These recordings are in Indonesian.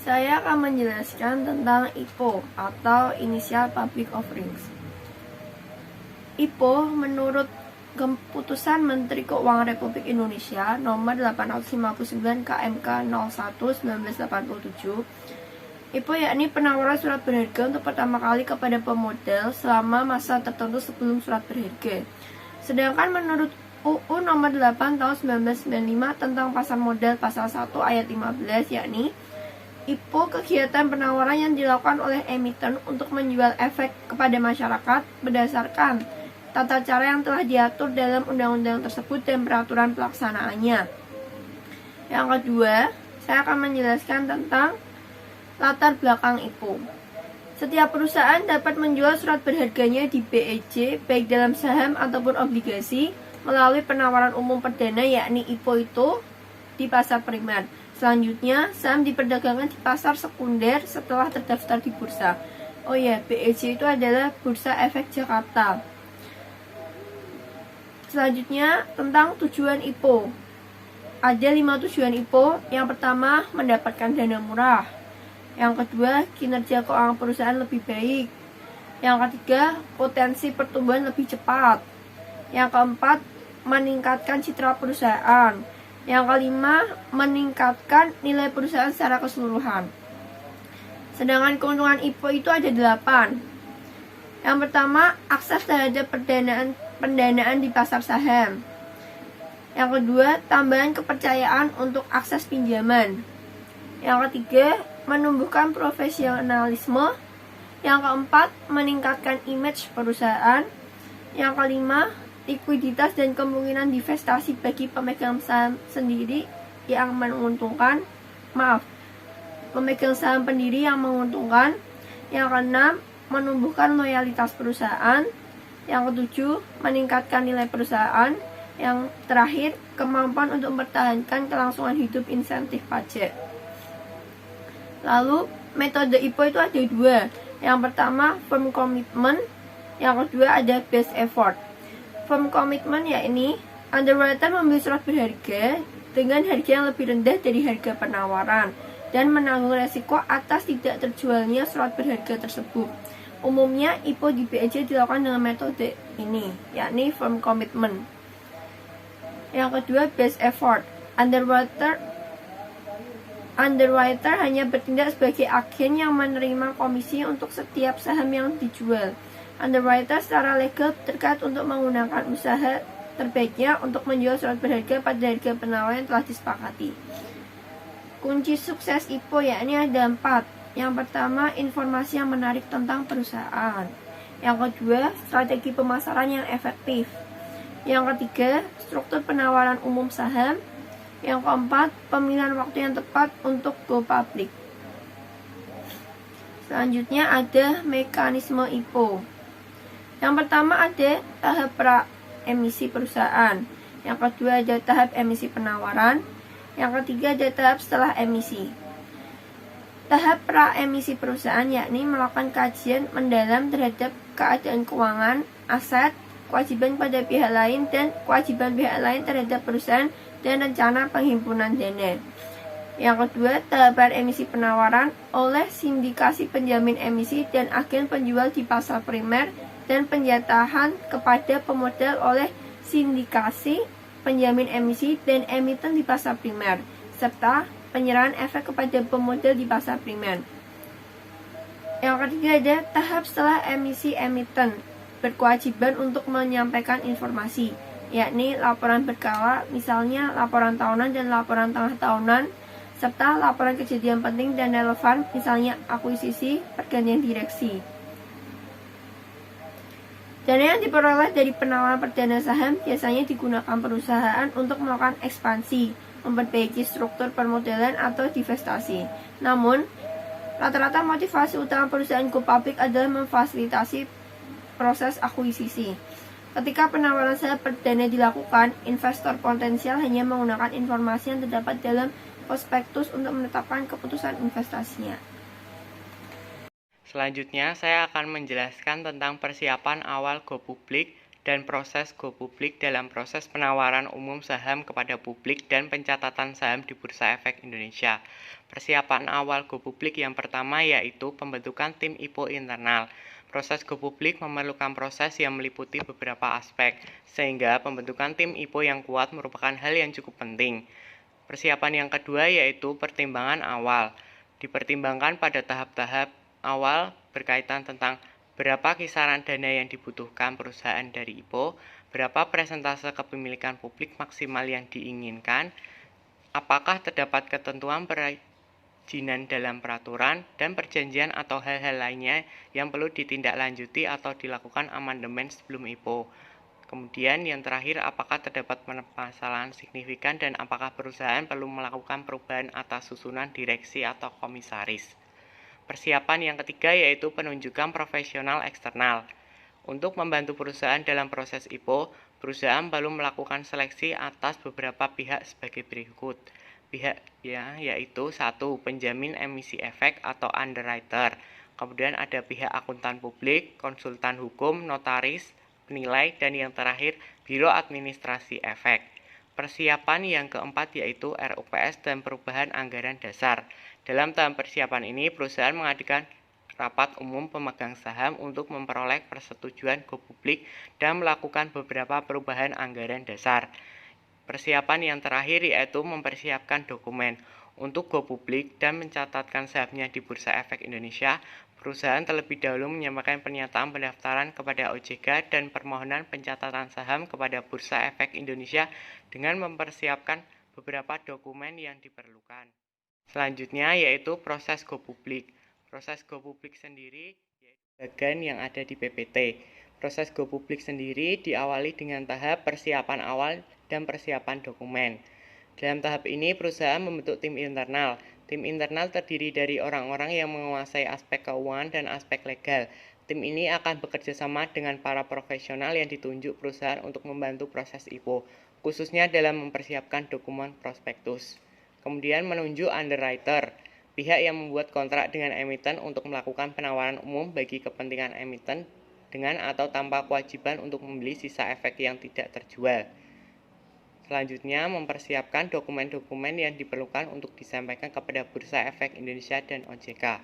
Saya akan menjelaskan tentang IPO atau Initial Public Offerings. IPO menurut Keputusan Menteri Keuangan Republik Indonesia Nomor 859 KMK 01/1987, IPO yakni penawaran surat berharga untuk pertama kali kepada pemodal selama masa tertentu sebelum surat berharga. Sedangkan menurut UU Nomor 8 Tahun 1995 tentang pasar modal pasal 1 ayat 15, yakni IPO kegiatan penawaran yang dilakukan oleh emiten untuk menjual efek kepada masyarakat berdasarkan tata cara yang telah diatur dalam undang-undang tersebut dan peraturan pelaksanaannya. Yang kedua, saya akan menjelaskan tentang latar belakang IPO. Setiap perusahaan dapat menjual surat berharganya di BEC, baik dalam saham ataupun obligasi, melalui penawaran umum perdana yakni IPO itu di pasar primer. Selanjutnya, saham diperdagangkan di pasar sekunder setelah terdaftar di bursa. Oh ya, BEC itu adalah Bursa Efek Jakarta. Selanjutnya, tentang tujuan IPO. Ada 5 tujuan IPO. Yang pertama, mendapatkan dana murah. Yang kedua, kinerja keuangan perusahaan lebih baik. Yang ketiga, potensi pertumbuhan lebih cepat. Yang keempat, meningkatkan citra perusahaan. Yang kelima, meningkatkan nilai perusahaan secara keseluruhan. Sedangkan keuntungan IPO itu ada 8. Yang pertama, akses terhadap pendanaan di pasar saham. Yang kedua, tambahan kepercayaan untuk akses pinjaman. Yang ketiga, menumbuhkan profesionalisme. Yang keempat, meningkatkan image perusahaan. Yang kelima, likuiditas dan kemungkinan divestasi bagi pemegang saham sendiri yang menguntungkan. Pemegang saham pendiri yang menguntungkan. Yang keenam, menumbuhkan loyalitas perusahaan. Yang ketujuh, meningkatkan nilai perusahaan. Yang terakhir, kemampuan untuk mempertahankan kelangsungan hidup insentif pajak. Lalu, metode IPO itu ada 2. Yang pertama, firm commitment. Yang kedua ada best effort. Firm commitment yakni underwriter membeli surat berharga dengan harga yang lebih rendah dari harga penawaran dan menanggung resiko atas tidak terjualnya surat berharga tersebut. Umumnya IPO di BEC dilakukan dengan metode ini, yakni firm commitment. Yang kedua, best effort. Underwriter hanya bertindak sebagai agen yang menerima komisi untuk setiap saham yang dijual. Underwriter secara legal terkait untuk menggunakan usaha terbaiknya untuk menjual surat berharga pada harga penawaran yang telah disepakati. Kunci sukses IPO yakni ada 4. Yang pertama, informasi yang menarik tentang perusahaan. Yang kedua, strategi pemasaran yang efektif. Yang ketiga, struktur penawaran umum saham. Yang keempat, pemilihan waktu yang tepat untuk go public. Selanjutnya ada mekanisme IPO. Yang pertama ada tahap pra-emisi perusahaan. Yang kedua ada tahap emisi penawaran. Yang ketiga ada tahap setelah emisi. Tahap pra-emisi perusahaan yakni melakukan kajian mendalam terhadap keadaan keuangan, aset, kewajiban pada pihak lain, dan kewajiban pihak lain terhadap perusahaan dan rencana penghimpunan dana. Yang kedua, tahapan emisi penawaran oleh sindikasi penjamin emisi dan agen penjual di pasar primer dan penjatahan kepada pemodal oleh sindikasi penjamin emisi dan emiten di pasar primer, serta penyerahan efek kepada pemodal di pasar primer. Yang ketiga ada tahap setelah emisi emiten berkewajiban untuk menyampaikan informasi, yakni laporan berkala, misalnya laporan tahunan dan laporan tengah tahunan, serta laporan kejadian penting dan relevan, misalnya akuisisi, pergantian direksi. Dana yang diperoleh dari penawaran perdana saham biasanya digunakan perusahaan untuk melakukan ekspansi, memperbaiki struktur permodalan atau divestasi. Namun, rata-rata motivasi utama perusahaan go public adalah memfasilitasi proses akuisisi. Ketika penawaran saham perdana dilakukan, investor potensial hanya menggunakan informasi yang terdapat dalam prospektus untuk menetapkan keputusan investasinya. Selanjutnya, saya akan menjelaskan tentang persiapan awal go public dan proses go publik dalam proses penawaran umum saham kepada publik dan pencatatan saham di Bursa Efek Indonesia. Persiapan awal go publik yang pertama yaitu pembentukan tim IPO internal. Proses go publik memerlukan proses yang meliputi beberapa aspek, sehingga pembentukan tim IPO yang kuat merupakan hal yang cukup penting. Persiapan yang kedua yaitu pertimbangan awal. Dipertimbangkan pada tahap-tahap awal berkaitan tentang berapa kisaran dana yang dibutuhkan perusahaan dari IPO, berapa persentase kepemilikan publik maksimal yang diinginkan, apakah terdapat ketentuan perizinan dalam peraturan, dan perjanjian atau hal-hal lainnya yang perlu ditindaklanjuti atau dilakukan amandemen sebelum IPO. Kemudian yang terakhir, apakah terdapat permasalahan signifikan dan apakah perusahaan perlu melakukan perubahan atas susunan direksi atau komisaris. Persiapan yang ketiga yaitu penunjukan profesional eksternal. Untuk membantu perusahaan dalam proses IPO, perusahaan perlu melakukan seleksi atas beberapa pihak sebagai berikut. Pihaknya yaitu 1. Penjamin emisi efek atau underwriter. Kemudian ada pihak akuntan publik, konsultan hukum, notaris, penilai, dan yang terakhir Biro Administrasi Efek. Persiapan yang keempat yaitu RUPS dan perubahan anggaran dasar. Dalam tahap persiapan ini, perusahaan mengadakan rapat umum pemegang saham untuk memperoleh persetujuan go publik dan melakukan beberapa perubahan anggaran dasar. Persiapan yang terakhir yaitu mempersiapkan dokumen. Untuk go publik dan mencatatkan sahamnya di Bursa Efek Indonesia, perusahaan terlebih dahulu menyampaikan pernyataan pendaftaran kepada OJK dan permohonan pencatatan saham kepada Bursa Efek Indonesia dengan mempersiapkan beberapa dokumen yang diperlukan. Selanjutnya yaitu proses go publik. Proses go publik sendiri yaitu bagian yang ada di PPT. Proses go publik sendiri diawali dengan tahap persiapan awal dan persiapan dokumen. Dalam tahap ini, perusahaan membentuk tim internal. Tim internal terdiri dari orang-orang yang menguasai aspek keuangan dan aspek legal. Tim ini akan bekerja sama dengan para profesional yang ditunjuk perusahaan untuk membantu proses IPO, khususnya dalam mempersiapkan dokumen prospektus. Kemudian menunjuk underwriter, pihak yang membuat kontrak dengan emiten untuk melakukan penawaran umum bagi kepentingan emiten dengan atau tanpa kewajiban untuk membeli sisa efek yang tidak terjual. Selanjutnya, mempersiapkan dokumen-dokumen yang diperlukan untuk disampaikan kepada Bursa Efek Indonesia dan OJK.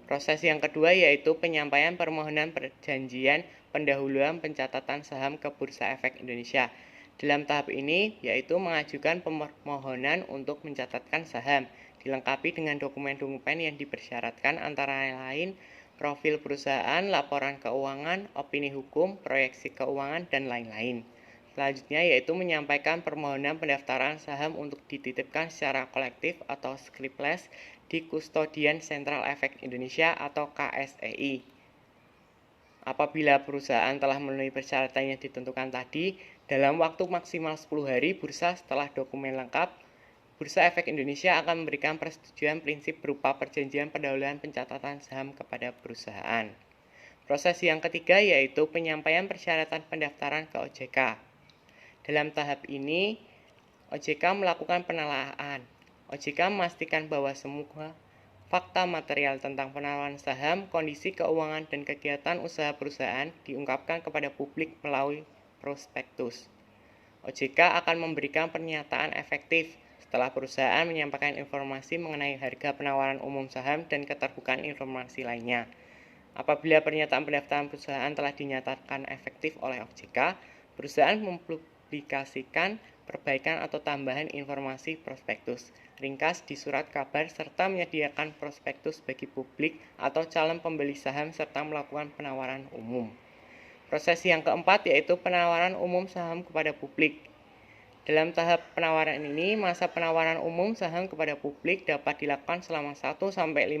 Proses yang kedua yaitu penyampaian permohonan perjanjian pendahuluan pencatatan saham ke Bursa Efek Indonesia. Dalam tahap ini, yaitu mengajukan permohonan untuk mencatatkan saham, dilengkapi dengan dokumen-dokumen yang dipersyaratkan antara lain profil perusahaan, laporan keuangan, opini hukum, proyeksi keuangan, dan lain-lain. Selanjutnya yaitu menyampaikan permohonan pendaftaran saham untuk dititipkan secara kolektif atau scriptless di Kustodian Sentral Efek Indonesia atau KSEI. Apabila perusahaan telah memenuhi persyaratan yang ditentukan tadi, dalam waktu maksimal 10 hari bursa setelah dokumen lengkap, Bursa Efek Indonesia akan memberikan persetujuan prinsip berupa perjanjian pendahuluan pencatatan saham kepada perusahaan. Proses yang ketiga yaitu penyampaian persyaratan pendaftaran ke OJK. Dalam tahap ini, OJK melakukan penelaahan. OJK memastikan bahwa semua fakta material tentang penawaran saham, kondisi keuangan, dan kegiatan usaha perusahaan diungkapkan kepada publik melalui prospektus. OJK akan memberikan pernyataan efektif setelah perusahaan menyampaikan informasi mengenai harga penawaran umum saham dan keterbukaan informasi lainnya. Apabila pernyataan pendaftaran perusahaan telah dinyatakan efektif oleh OJK, perusahaan mempublikasikan perbaikan atau tambahan informasi prospektus ringkas di surat kabar serta menyediakan prospektus bagi publik atau calon pembeli saham serta melakukan penawaran umum. Proses yang keempat yaitu penawaran umum saham kepada publik. Dalam tahap penawaran ini, masa penawaran umum saham kepada publik dapat dilakukan selama 1-5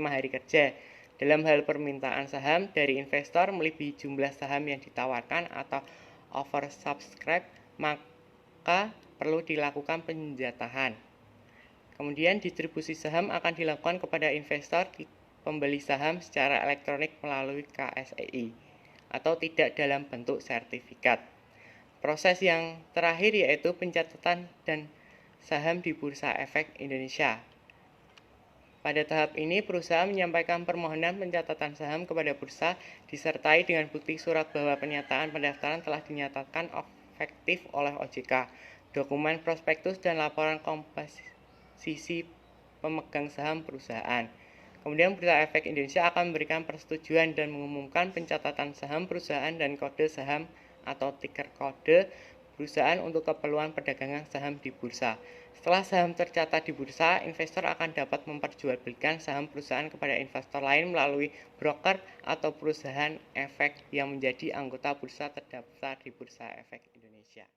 hari kerja. Dalam hal permintaan saham dari investor melebihi jumlah saham yang ditawarkan atau oversubscribe, maka perlu dilakukan penjatahan. Kemudian distribusi saham akan dilakukan kepada investor pembeli saham secara elektronik melalui KSEI atau tidak dalam bentuk sertifikat. Proses yang terakhir yaitu pencatatan dan saham di Bursa Efek Indonesia. Pada tahap ini, perusahaan menyampaikan permohonan pencatatan saham kepada bursa disertai dengan bukti surat bahwa pernyataan pendaftaran telah dinyatakan efektif oleh OJK, dokumen prospektus dan laporan komposisi pemegang saham perusahaan. Kemudian Bursa Efek Indonesia akan memberikan persetujuan dan mengumumkan pencatatan saham perusahaan dan kode saham atau ticker kode perusahaan untuk keperluan perdagangan saham di bursa. Setelah saham tercatat di bursa, investor akan dapat memperjualbelikan saham perusahaan kepada investor lain melalui broker atau perusahaan efek yang menjadi anggota bursa terdaftar di Bursa Efek Indonesia.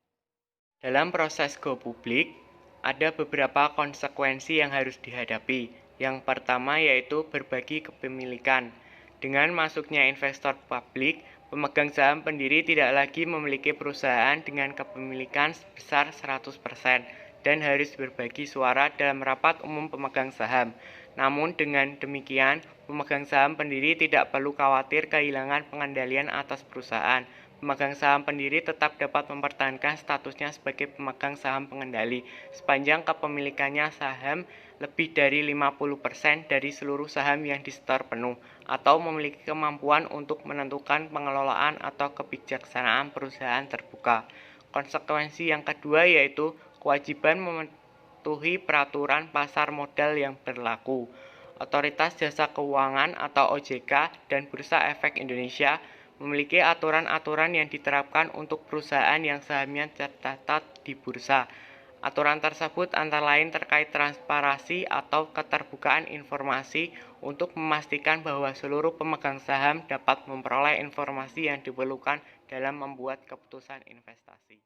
Dalam proses go publik, ada beberapa konsekuensi yang harus dihadapi. Yang pertama yaitu berbagi kepemilikan. Dengan masuknya investor publik, pemegang saham pendiri tidak lagi memiliki perusahaan dengan kepemilikan sebesar 100% dan harus berbagi suara dalam rapat umum pemegang saham. Namun dengan demikian, pemegang saham pendiri tidak perlu khawatir kehilangan pengendalian atas perusahaan. Pemegang saham pendiri tetap dapat mempertahankan statusnya sebagai pemegang saham pengendali sepanjang kepemilikannya saham lebih dari 50% dari seluruh saham yang disetor penuh atau memiliki kemampuan untuk menentukan pengelolaan atau kebijaksanaan perusahaan terbuka. Konsekuensi yang kedua yaitu kewajiban mematuhi peraturan pasar modal yang berlaku. Otoritas Jasa Keuangan atau OJK dan Bursa Efek Indonesia memiliki aturan-aturan yang diterapkan untuk perusahaan yang sahamnya tercatat di bursa. Aturan tersebut antara lain terkait transparansi atau keterbukaan informasi untuk memastikan bahwa seluruh pemegang saham dapat memperoleh informasi yang diperlukan dalam membuat keputusan investasi.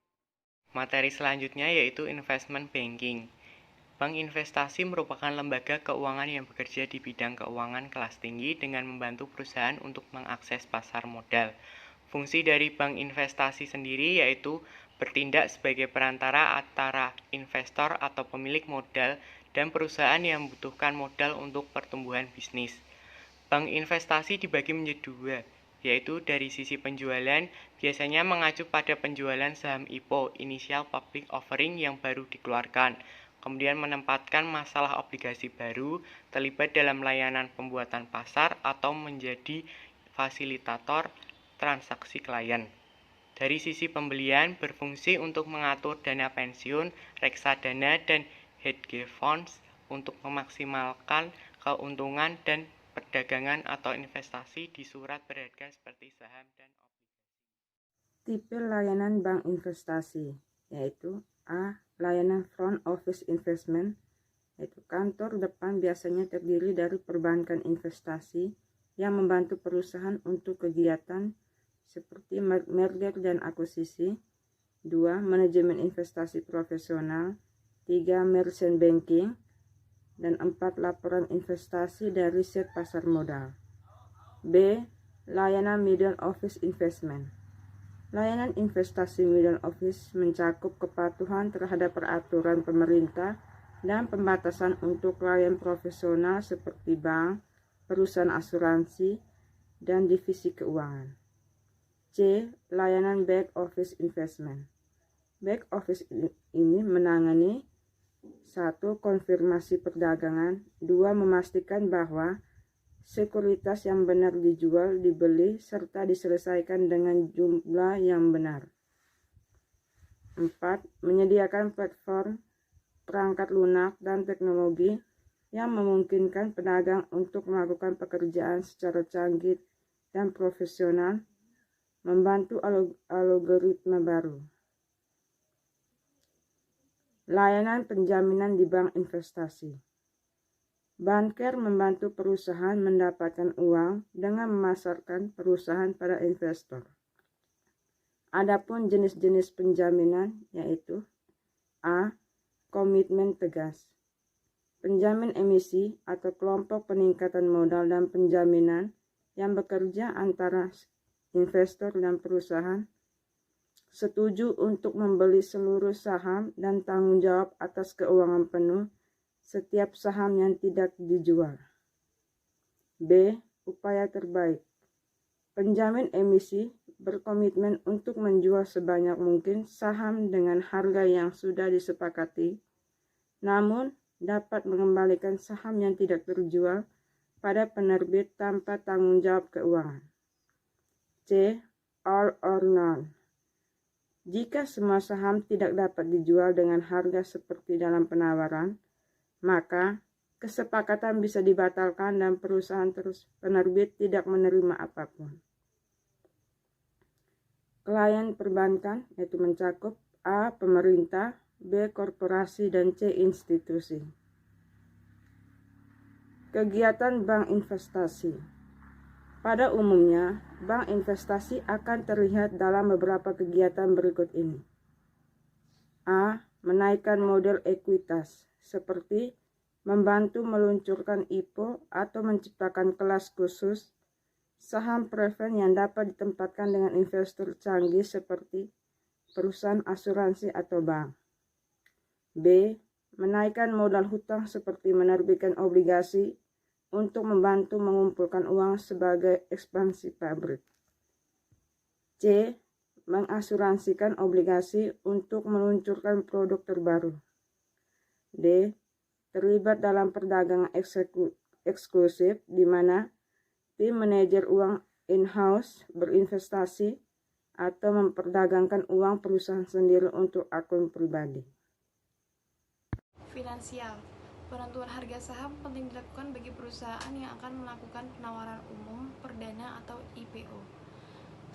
Materi selanjutnya yaitu investment banking. Bank investasi merupakan lembaga keuangan yang bekerja di bidang keuangan kelas tinggi dengan membantu perusahaan untuk mengakses pasar modal. Fungsi dari bank investasi sendiri yaitu bertindak sebagai perantara antara investor atau pemilik modal dan perusahaan yang membutuhkan modal untuk pertumbuhan bisnis. Bank investasi dibagi menjadi dua, yaitu dari sisi penjualan, biasanya mengacu pada penjualan saham IPO, Initial Public Offering yang baru dikeluarkan, kemudian menempatkan masalah obligasi baru, terlibat dalam layanan pembuatan pasar atau menjadi fasilitator transaksi klien. Dari sisi pembelian, berfungsi untuk mengatur dana pensiun, reksadana, dan hedge funds untuk memaksimalkan keuntungan dan perdagangan atau investasi di surat berharga seperti saham dan obligasi. Tipe layanan bank investasi yaitu A. Layanan front office investment, yaitu kantor depan biasanya terdiri dari perbankan investasi yang membantu perusahaan untuk kegiatan seperti merger dan akuisisi. 2. Manajemen investasi profesional. 3. Merchant banking. Dan 4. Laporan investasi dan riset pasar modal. B. Layanan middle office investment. Layanan investasi middle office mencakup kepatuhan terhadap peraturan pemerintah dan pembatasan untuk klien profesional seperti bank, perusahaan asuransi, dan divisi keuangan. C. Layanan back office investment. Back office ini menangani 1. Konfirmasi perdagangan. 2. Memastikan bahwa sekuritas yang benar dijual, dibeli, serta diselesaikan dengan jumlah yang benar. 4. Menyediakan platform, perangkat lunak, dan teknologi yang memungkinkan pedagang untuk melakukan pekerjaan secara canggih dan profesional, membantu algoritma baru. Layanan penjaminan di bank investasi. Banker membantu perusahaan mendapatkan uang dengan memasarkan perusahaan pada investor. Adapun jenis-jenis penjaminan yaitu A. Komitmen tegas. Penjamin emisi atau kelompok peningkatan modal dan penjaminan yang bekerja antara investor dan perusahaan setuju untuk membeli seluruh saham dan tanggung jawab atas keuangan penuh setiap saham yang tidak dijual. B. Upaya terbaik. Penjamin emisi berkomitmen untuk menjual sebanyak mungkin saham dengan harga yang sudah disepakati, namun dapat mengembalikan saham yang tidak terjual pada penerbit tanpa tanggung jawab keuangan. C. All or none. Jika semua saham tidak dapat dijual dengan harga seperti dalam penawaran, maka kesepakatan bisa dibatalkan dan perusahaan penerbit tidak menerima apapun. Klien perbankan yaitu mencakup A. Pemerintah, B. Korporasi, dan C. Institusi. Kegiatan bank investasi. Pada umumnya, bank investasi akan terlihat dalam beberapa kegiatan berikut ini. A. Menaikkan model ekuitas, seperti membantu meluncurkan IPO atau menciptakan kelas khusus saham preferred yang dapat ditempatkan dengan investor canggih seperti perusahaan asuransi atau bank. B. Menaikkan modal hutang seperti menerbitkan obligasi untuk membantu mengumpulkan uang sebagai ekspansi pabrik. C. Mengasuransikan obligasi untuk meluncurkan produk terbaru. D. Terlibat dalam perdagangan eksklusif di mana tim manajer uang in-house berinvestasi atau memperdagangkan uang perusahaan sendiri untuk akun pribadi. Finansial. Penentuan harga saham penting dilakukan bagi perusahaan yang akan melakukan penawaran umum, perdana, atau IPO.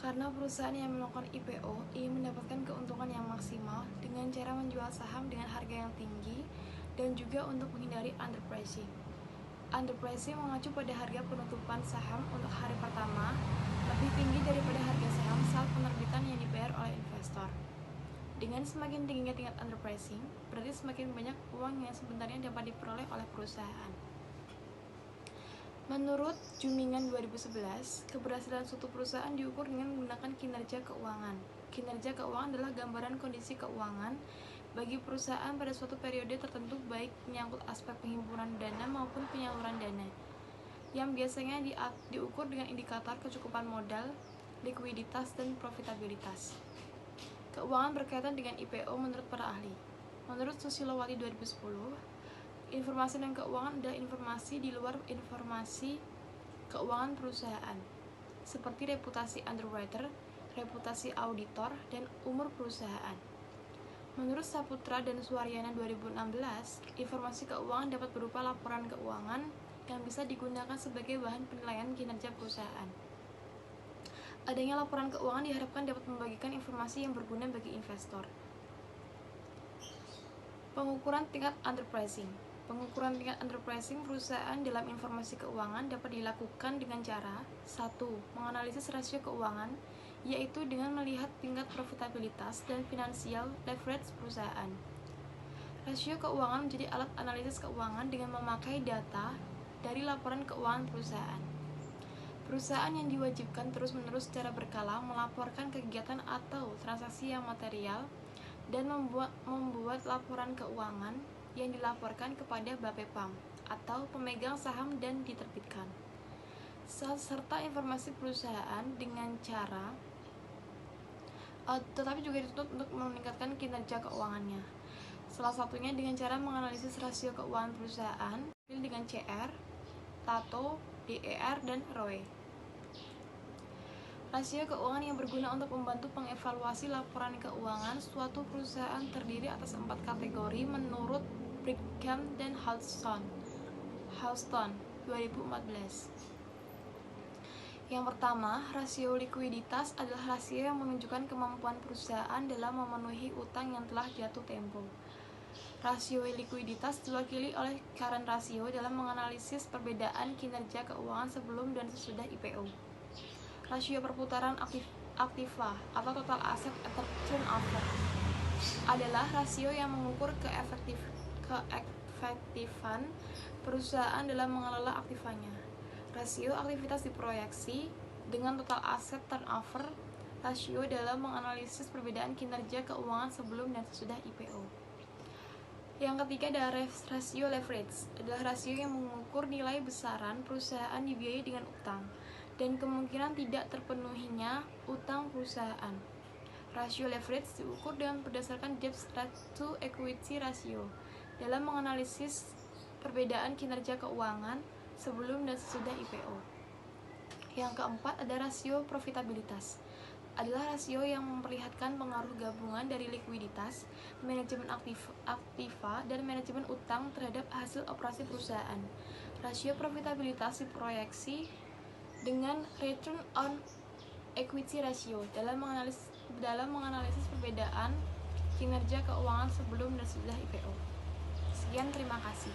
Karena perusahaan yang melakukan IPO ingin mendapatkan keuntungan yang maksimal dengan cara menjual saham dengan harga yang tinggi dan juga untuk menghindari underpricing. Underpricing mengacu pada harga penutupan saham untuk hari pertama lebih tinggi daripada harga saham saat penerbitan yang dibayar oleh investor. Dengan semakin tingginya tingkat underpricing, berarti semakin banyak uang yang sebenarnya dapat diperoleh oleh perusahaan. Menurut Jumingan 2011, keberhasilan suatu perusahaan diukur dengan menggunakan kinerja keuangan. Kinerja keuangan adalah gambaran kondisi keuangan bagi perusahaan pada suatu periode tertentu, baik menyangkut aspek penghimpunan dana maupun penyaluran dana, yang biasanya diukur dengan indikator kecukupan modal, likuiditas, dan profitabilitas. Keuangan berkaitan dengan IPO menurut para ahli. Menurut Susilowati 2010, informasi dan keuangan adalah informasi di luar informasi keuangan perusahaan, seperti reputasi underwriter, reputasi auditor, dan umur perusahaan. Menurut Saputra dan Suaryana 2016, informasi keuangan dapat berupa laporan keuangan yang bisa digunakan sebagai bahan penilaian kinerja perusahaan. Adanya laporan keuangan diharapkan dapat membagikan informasi yang berguna bagi investor. Pengukuran tingkat underpricing. Pengukuran tingkat underpricing perusahaan dalam informasi keuangan dapat dilakukan dengan cara 1. Menganalisis rasio keuangan, yaitu dengan melihat tingkat profitabilitas dan financial leverage perusahaan. Rasio keuangan menjadi alat analisis keuangan dengan memakai data dari laporan keuangan perusahaan. Perusahaan yang diwajibkan terus-menerus secara berkala melaporkan kegiatan atau transaksi yang material dan membuat laporan keuangan yang dilaporkan kepada Bapepam atau pemegang saham dan diterbitkan, serta informasi perusahaan dengan cara tetapi juga dituntut untuk meningkatkan kinerja keuangannya. Salah satunya dengan cara menganalisis rasio keuangan perusahaan dengan CR, TATO, DER, dan ROE. Rasio keuangan yang berguna untuk membantu mengevaluasi laporan keuangan suatu perusahaan terdiri atas 4 kategori menurut Brigham dan Houston 2014. Yang pertama, rasio likuiditas adalah rasio yang menunjukkan kemampuan perusahaan dalam memenuhi utang yang telah jatuh tempo. Rasio likuiditas diwakili oleh current ratio dalam menganalisis perbedaan kinerja keuangan sebelum dan sesudah IPO. Rasio perputaran aktiva atau total asset turnover adalah rasio yang mengukur keefektifan perusahaan dalam mengelola aktivanya. Rasio aktivitas diproyeksi dengan total asset turnover rasio dalam menganalisis perbedaan kinerja keuangan sebelum dan sesudah IPO. Yang ketiga adalah rasio leverage, adalah rasio yang mengukur nilai besaran perusahaan dibiayai dengan utang dan kemungkinan tidak terpenuhinya utang perusahaan. Rasio leverage diukur dengan berdasarkan debt to equity ratio dalam menganalisis perbedaan kinerja keuangan sebelum dan sesudah IPO. Yang keempat ada rasio profitabilitas. Adalah rasio yang memperlihatkan pengaruh gabungan dari likuiditas, manajemen aktiva, dan manajemen utang terhadap hasil operasi perusahaan. Rasio profitabilitas diproyeksi dengan return on equity ratio dalam menganalisis perbedaan kinerja keuangan sebelum dan sesudah IPO. Sekian, terima kasih.